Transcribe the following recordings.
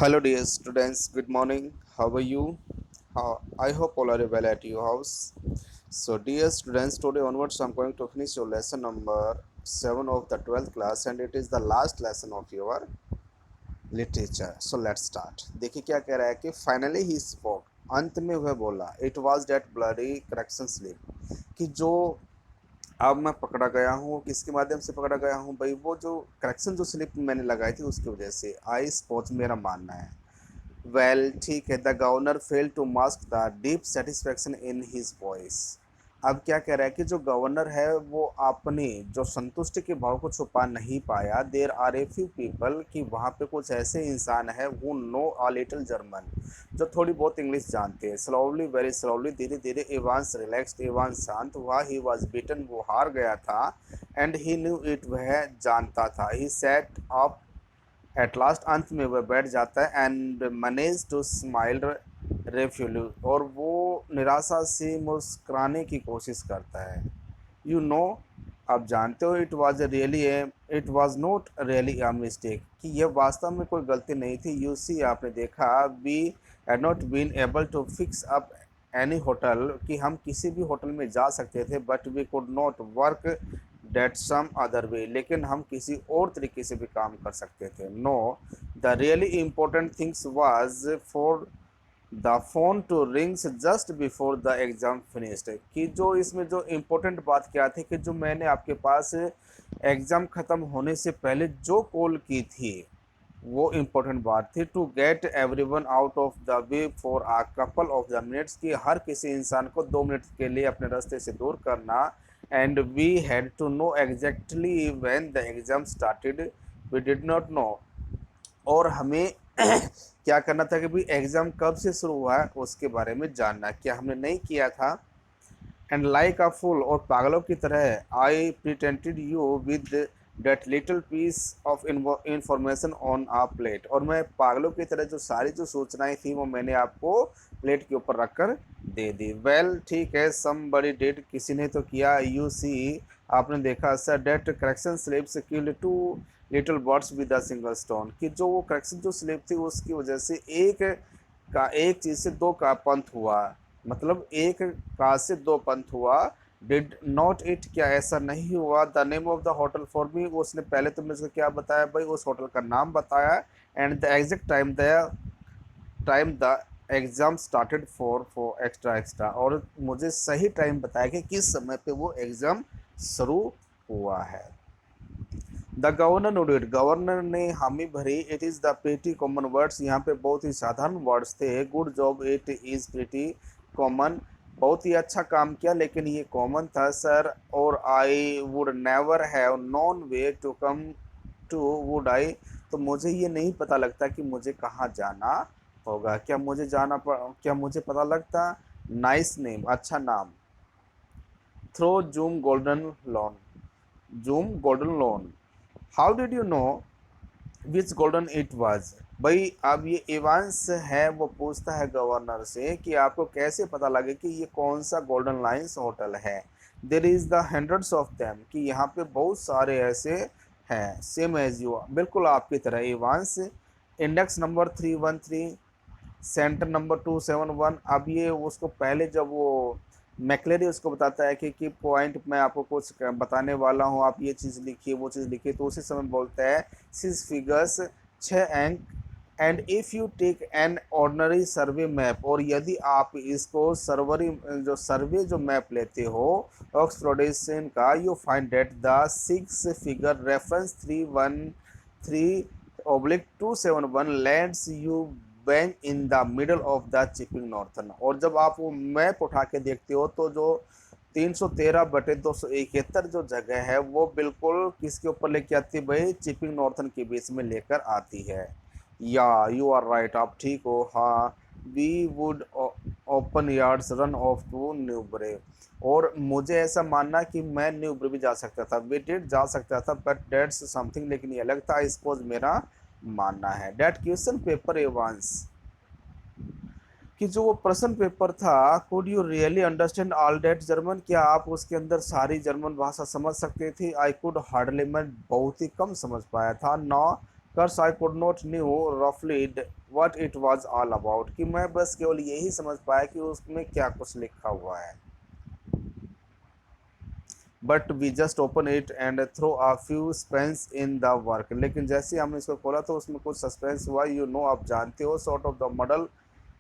Hello, dear students. Good morning. How are you? I hope all are well at your house. So, dear students, today onwards, I'm going to finish your lesson number 7 of the 12th class, and it is the last lesson of your literature. So, let's start. देखिए क्या कह रहा है कि finally he spoke, अंत में वह बोला, it was that bloody correction slip, कि जो अब मैं पकड़ा गया हूँ, किसके माध्यम से पकड़ा गया हूँ भाई, वो जो करेक्शन जो स्लिप मैंने लगाई थी उसकी वजह से। आई स्पोच मेरा मानना है। वेल ठीक है, the governor fail to mask the deep satisfaction in his voice. अब क्या कह रहा है कि जो गवर्नर है वो अपनी जो संतुष्टि के भाव को छुपा नहीं पाया। There are a few people, कि वहाँ पे कुछ ऐसे इंसान हैं वो नो अ लिटिल जर्मन, जो थोड़ी बहुत इंग्लिश जानते हैं। स्लोवली, वेरी स्लोवली, धीरे धीरे, एवांस रिलैक्स्ड, एवांस शांत हुआ। ही वॉज बीटन, वो हार गया था। एंड ही न्यू इट, वह जानता था। ही सेट अप एट लास्ट, अंत में वह बैठ जाता है। एंड मैनेज टू स्माइल रेफ्यूली, और वो निराशा से मुस्कुराने की कोशिश करता है। यू नो, आप जानते हो, it was not really a mistake, कि यह वास्तव में कोई गलती नहीं थी। यू सी, आपने देखा, we had not been able to fix up any hotel, कि हम किसी भी होटल में जा सकते थे, but we could not work that some other way, लेकिन हम किसी और तरीके से भी काम कर सकते थे। No, the really important things was for the phone to rings just before the exam finished, कि जो इसमें जो इम्पोर्टेंट बात क्या थी, कि जो मैंने आपके पास एग्ज़ाम ख़त्म होने से पहले जो कॉल की थी वो इम्पोर्टेंट बात थी। To get everyone out of the way for a couple of the minutes, की हर किसी इंसान को 2 मिनट के लिए अपने रास्ते से दूर करना। And we had to know exactly when the exam started, we did not know, और हमें क्या करना था कि भाई एग्ज़ाम कब से शुरू हुआ है उसके बारे में जानना, क्या हमने नहीं किया था। एंड लाइक अ फूल, और पागलों की तरह, I pretended you with that little piece of information on a plate, और मैं पागलों की तरह जो सारी जो सूचनाएं थी वो मैंने आपको प्लेट के ऊपर रख कर दे दी। वेल ठीक है, सम बड़ी डेट, किसी ने तो किया। यू सी, आपने देखा, sir, that correction slips killed two little birds with a single stone, कि जो वो करेक्शन जो स्लिप थी उसकी वजह से एक चीज़ से दो का पंथ हुआ, मतलब एक काज से दो पंथ हुआ। डिड नॉट इट, क्या ऐसा नहीं हुआ। The name of the hotel for me, उसने पहले तो मुझे क्या बताया भाई, उस होटल का नाम बताया। And the exact time the exam started for extra extra, और मुझे सही टाइम बताया कि किस समय पे वो एग्ज़ाम शुरू हुआ है। द गवर्नर नोडेड, गवर्नर ने हामी भरी। It is the pretty common words, यहाँ पे बहुत ही साधारण वर्ड्स थे। Good job, it is pretty common, बहुत ही अच्छा काम किया लेकिन ये कॉमन था सर। और I would never have known way to come to, would I, तो मुझे ये नहीं पता लगता कि मुझे कहाँ जाना होगा। क्या मुझे पता लगता। नाइस नेम, अच्छा नाम। Through zoom golden lawn, zoom golden lawn, how did you know which golden it was. भाई अब ये एवांस है, वो पूछता है गवर्नर से कि आपको कैसे पता लगे कि ये कौन सा गोल्डन लाइन्स होटल है। There is the hundreds of them, कि यहाँ पे बहुत सारे ऐसे हैं। सेम एज यू, बिल्कुल आपकी तरह। Evans, index number 313, centre number 271। अब ये उसको पहले जब वो मैकलेरी उसको बताता है कि पॉइंट मैं आपको कुछ बताने वाला हूँ, आप ये चीज़ लिखिए वो चीज़ लिखिए, तो उसी समय बोलता है सिक्स फिगर्स, 6 अंक। And if you take an ordinary survey map, और यदि आप इसको जो सर्वे जो मैप लेते हो ऑक्सफोर्डेशन का, you find that the 6 figure reference 313/271 lands you bank in the middle of the Chipping Norton. और जब आप वो मैप उठा के देखते हो तो जो 313/271 जो जगह है वो बिल्कुल किसके ऊपर लेके आती है भाई, चिपिंग नॉर्थन के बीच में लेकर आती है। या यू आर राइट, आप ठीक हो। हाँ, we would open yards run off to Newbury, और मुझे ऐसा मानना कि मैं न्यूब्रे भी जा सकता था, वी डिड जा सकता था, बट डेट्स समथिंग, लेकिन ये अलग था। आई सपोज, मेरा मानना है। डेट क्वेश्चन पेपर एवांस, कि जो वो प्रश्न पेपर था, could you really understand all that German, क्या आप उसके अंदर सारी जर्मन भाषा समझ सकते थे। आई कुड हार्डली, मैं बहुत ही कम समझ पाया था। No, course I could not knew रफली what it was all about, कि मैं बस केवल यही समझ पाया कि उसमें क्या कुछ लिखा हुआ है। But we just open it and throw a few spence in the work, लेकिन जैसे ही हमने इसको खोला तो उसमें कुछ सस्पेंस हुआ। यू नो, आप जानते हो, sort of the model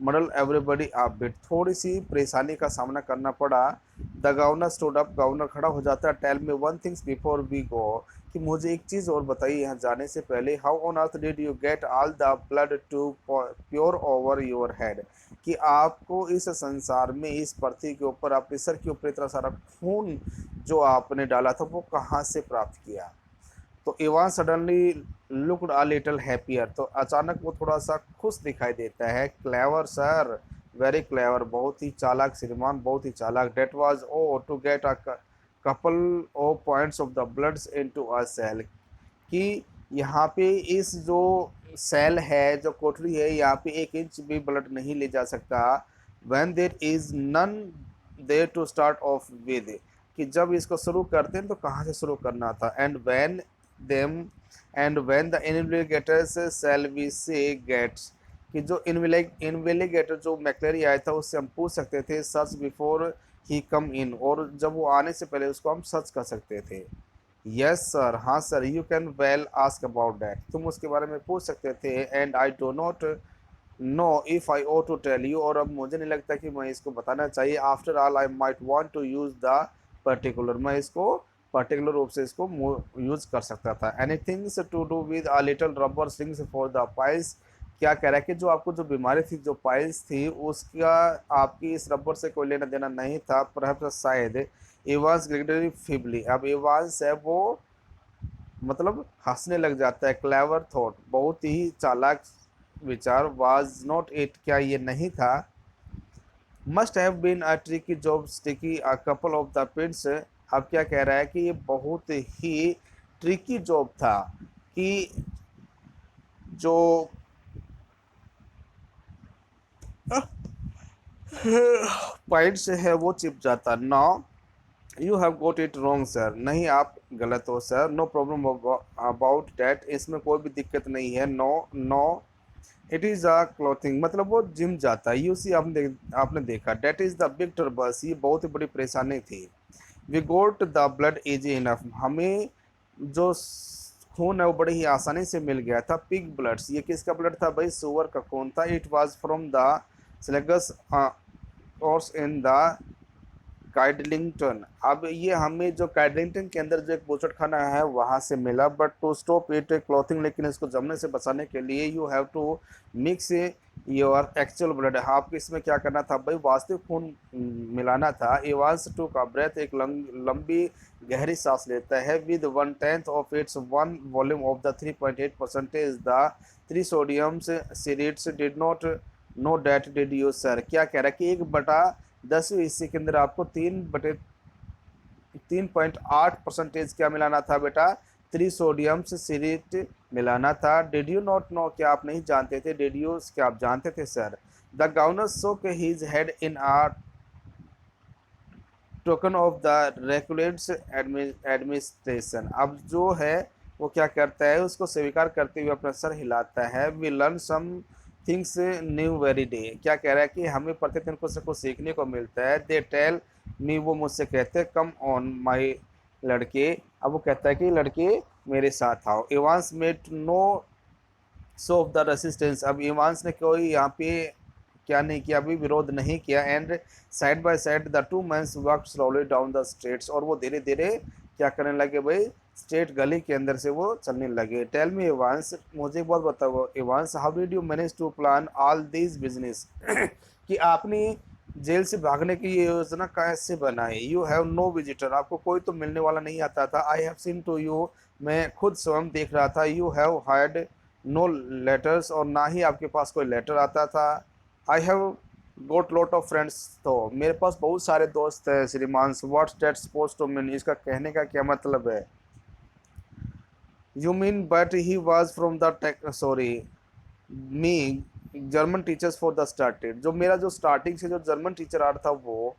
model everybody a bit, थोड़ी सी परेशानी का सामना करना पड़ा। The governor stood up, governor खड़ा हो जाता है। Tell me one things before we go, कि मुझे एक चीज़ और बताइए यहाँ जाने से पहले। How on earth did you get all the blood to pour over your head, कि आपको इस संसार में, इस पृथ्वी के ऊपर, अपने सर के ऊपर इतना सारा खून जो आपने डाला था वो कहाँ से प्राप्त किया। तो Ivan suddenly looked a little happier, तो अचानक वो थोड़ा सा खुश दिखाई देता है। क्लेवर सर, वेरी क्लेवर, बहुत ही चालाक श्रीमान, बहुत ही चालाक। That was oh to get a couple of points of the bloods into a cell, कि यहाँ पे इस जो सेल है, जो कोठरी है, यहाँ पे 1 इंच भी ब्लड नहीं ले जा सकता। When there is none there to start off with, कि जब इसको शुरू करते हैं तो कहाँ से शुरू करना था। And when them and when the invigilators sell we say gates, कि जो इन्वेलिगेटर जो मैकलेरी आया था उससे हम पूछ सकते थे सर्च बिफोर ही कम इन, और जब वो आने से पहले उसको हम सर्च कर सकते थे। यस सर, हाँ sir, you can well ask about that, तुम उसके बारे में पूछ सकते थे। And I do not know if I ought to tell you, और अब मुझे नहीं लगता कि मैं इसको बताना चाहिए। After all I might want to use the particular, मैं इसको पर्टिकुलर रूप से इसको यूज कर सकता था। Anythings to do with a little rubber strings for the piles, क्या कह रहा है कि जो आपको जो बीमारी थी, जो पाइल्स थी, उसका आपकी इस रबर से कोई लेना देना नहीं था। परहैप्स शायद इवांस ग्रेगरी फिबली, अब इवांस है वो मतलब हंसने लग जाता है। क्लेवर थॉट, बहुत ही चालाक विचार। वाज नॉट इट, क्या ये नहीं था। Must have been a tricky job sticky a couple of the pins, अब क्या कह रहा है कि ये बहुत ही ट्रिकी जॉब था, कि जो पॉइंट्स है वो चिप जाता। Now you have got it wrong sir, नहीं आप गलत हो सर। नो प्रॉब्लम अबाउट डैट, इसमें कोई भी दिक्कत नहीं है। No no, it is a clothing, मतलब वो जिम जाता है। यू सी, आपने देखा। That is the big troubles, ये बहुत ही बड़ी परेशानी थी। We got the blood easy enough, हमें जो खून है वो बड़ी ही आसानी से मिल गया था। पिग ब्लड्स, ये किसका ब्लड था भाई, सुअर का खून था। It was from the slegus course in the Kidlington, अब ये हमें जो काइडलिंगटन के अंदर जो एक बूचड़ खाना है वहां से मिला। But to stop it clothing, लेकिन इसको जमने से बचाने के लिए you have to mix your actual blood, आपको इसमें क्या करना था भाई, वास्तविक खून मिलाना था। एवांस टू का ब्रेथ, एक लंबी गहरी सांस लेता है। With 1/10 of its one volume of the 3.8% the 3 sodium sireeds did not know that did you sir, क्या कह रहा है कि 1/10 हिस्से के अंदर आपको 3.8% क्या मिलाना था बेटा, 3 सोडियम से सिरिट मिलाना था। डिड यू नॉट नो, क्या आप नहीं जानते थे। डिड यू, क्या आप जानते थे sir. The governor shook his head in a token of the regulates administration, अब जो है वो क्या करता है, उसको स्वीकार करते हुए अपना सर हिलाता है। We learn some things new very day, क्या कह रहा है कि हमें प्रतिदिन कुछ न कुछ सीखने को मिलता है। दे टेल मी, वो मुझसे कहते हैं कम ऑन माई लड़के, अब वो कहता है कि लड़के मेरे साथ आओ। Evans made no show of the resistance, अब इवांस ने कोई यहाँ पे क्या नहीं किया, अभी विरोध नहीं किया। And side by side the two mans walk slowly down the streets, और वो धीरे धीरे क्या करने लगे भाई, स्ट्रेट गली के अंदर से वो चलने लगे। टेल मी इवांस, मुझे एक बात बताओ Evans, how did you manage to plan all this business, कि आपने जेल से भागने की ये योजना कैसे बनाई। यू हैव नो विजिटर, आपको कोई तो मिलने वाला नहीं आता था। I have seen to you, मैं खुद स्वयं देख रहा था। You have hired no letters, और ना ही आपके पास कोई लेटर आता था। I have got lot of friends, तो मेरे पास बहुत सारे दोस्त हैं श्रीमान। What's that suppose to mean, इसका कहने का क्या मतलब है। You mean but he was from the tech, sorry me German teachers for the started, जो मेरा जो स्टार्टिंग से जो जर्मन टीचर आ रहा था वो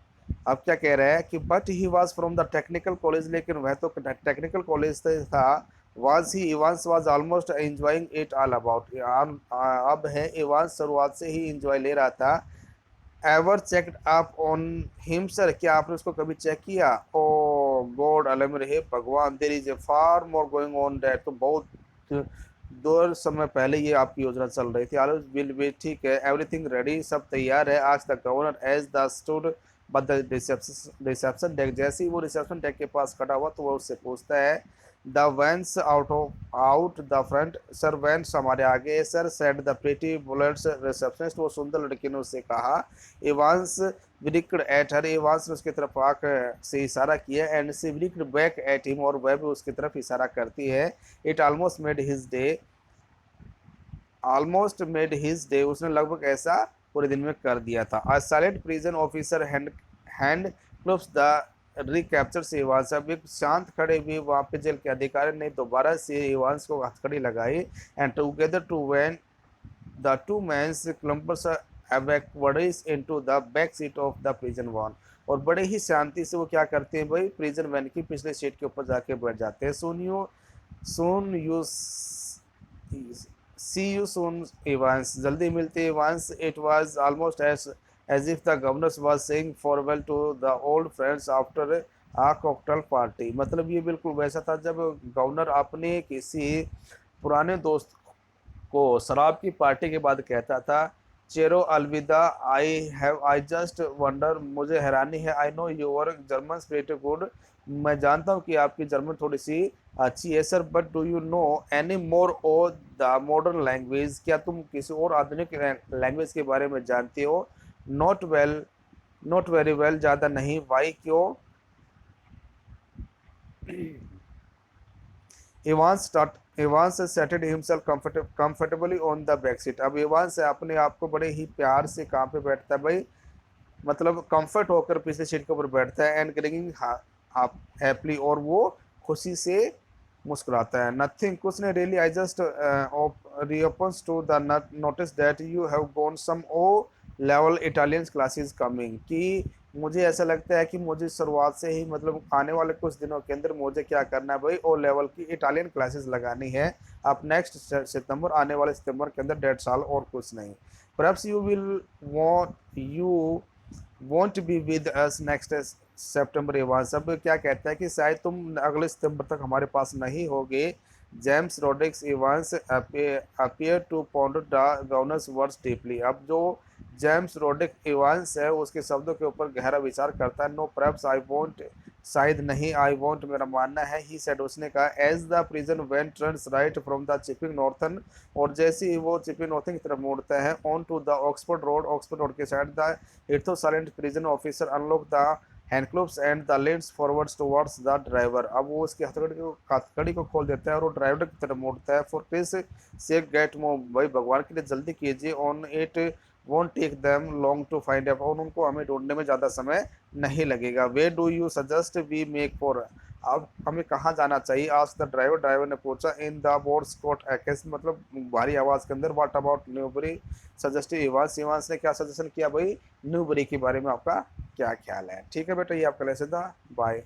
अब क्या कह रहा है कि but he was from the technical college, लेकिन वह तो टेक्निकल कॉलेज से था। Was he Evans was almost enjoying it all about. अब है इवांस शुरुआत से ही इंजॉय ले रहा था। Ever checked up on him sir, क्या आपने उसको कभी चेक किया? ओ गॉड अलम, हे भगवान, there is a far more going on that, तो बहुत दो समय पहले ये आपकी योजना चल रही थी। ऑल विल बी, ठीक है, एवरीथिंग रेडी, सब तैयार है। आज the governor as the stood but the reception deck, जैसे ही वो रिसेप्शन डेक के पास खड़ा हुआ तो वो उससे पूछता है the van's out the front, sir van's हमारे आगे है sir, said the pretty bullets receptionist, वो सुंदर लड़की ने उससे कहा। Evans winked at her, Evans ने उसकी तरफ आंख से इशारा किया, and she winked back at him, और वह भी उसकी तरफ इशारा करती है। It almost made his day, almost made his day, उसने लगभग ऐसा पूरे दिन में कर दिया था। A silent prison officer hand clubs the recapture से इवांस, अब एक शांत खड़े हुए वहाँ पे जेल के अधिकारी ने दोबारा से इवांस को हथकड़ी लगाई। And together to van the two man's clumpers evacuates into the back seat of the prison van, और बड़े ही शांति से वो क्या करते हैं भाई, प्रिजन वैन की पिछले सीट के ऊपर जाके बैठ जाते हैं। Soon you see you soon Evans, जल्दी मिलते Evans. It was almost as if the governor was saying farewell to the old friends after a cocktail party, मतलब ये बिल्कुल वैसा था जब गवर्नर अपने किसी पुराने दोस्त को शराब की पार्टी के बाद कहता था, चेरो अलविदा, आई जस्ट वंडर, मुझे हैरानी है, I know your German pretty good, मैं जानता हूँ कि आपकी जर्मन थोड़ी सी अच्छी है sir, but do you know any more of the modern language, क्या तुम किसी और आधुनिक लैंग्वेज के बारे में जानते हो? Not well, not very well, ज़्यादा नहीं, वाई, क्यों? Evans settled himself comfortably on the back seat, अब इवांस अपने आप को बड़े ही प्यार से कहाँ पे बैठता है भाई, मतलब कंफर्ट होकर पिछले सीट के ऊपर बैठता है। एंड ग्रिंगिंग हैप्पली, और वो खुशी से मुस्कुराता है। नथिंग, कुछ नहीं, really, I just reopens to the notice that you have gone some O level Italian classes coming, कि मुझे ऐसा लगता है कि मुझे शुरुआत से ही, मतलब आने वाले कुछ दिनों के अंदर मुझे क्या करना है भाई, ओ लेवल की इटालियन क्लासेस लगानी है। अब नेक्स्ट सितंबर, आने वाले सितंबर के अंदर, 1.5 साल, और कुछ नहीं। Perhaps you will want be with us next September, Evans अब क्या कहता है कि शायद तुम अगले सितंबर तक हमारे पास नहीं होगे। James Rodricks Evans appear to ponder the governor's words deeply, अब जो जेम्स रोड्रिक इवांस है उसके शब्दों के ऊपर गहरा विचार करता है। नो परहैप्स आई वॉन्ट, शायद नहीं, आई वॉन्ट, मेरा मानना है, ही सेड, उसने कहा, as the prison van turns right from the Chipping Norton, और जैसे ही वो चिपिंग नॉर्थन की तरफ मुड़ता है, on to the Oxford road के साइड, द इर्थो silent prison officer unlock the handcuffs and the leads forwards towards the driver, अब वो उसकी हथकड़ी को खोल देता है और वो ड्राइवर की तरफ मोड़ता है। फॉर क्रिस सेक गेट मूव, भाई भगवान के लिए जल्दी कीजिए, on it won't take them long to find out, और उनको हमें ढूंढने में ज़्यादा समय नहीं लगेगा। Way do you suggest we make for, अब हमें कहाँ जाना चाहिए? आज द ड्राइवर ने पूछा। In the broad Scot ex, मतलब भारी आवाज़ के अंदर, what about Newbury suggestive Evans, Evans ने क्या सजेशन किया भाई, न्यूबरी के बारे में आपका क्या ख्याल है? ठीक है बेटा, ये आपका लेसन था, बाय।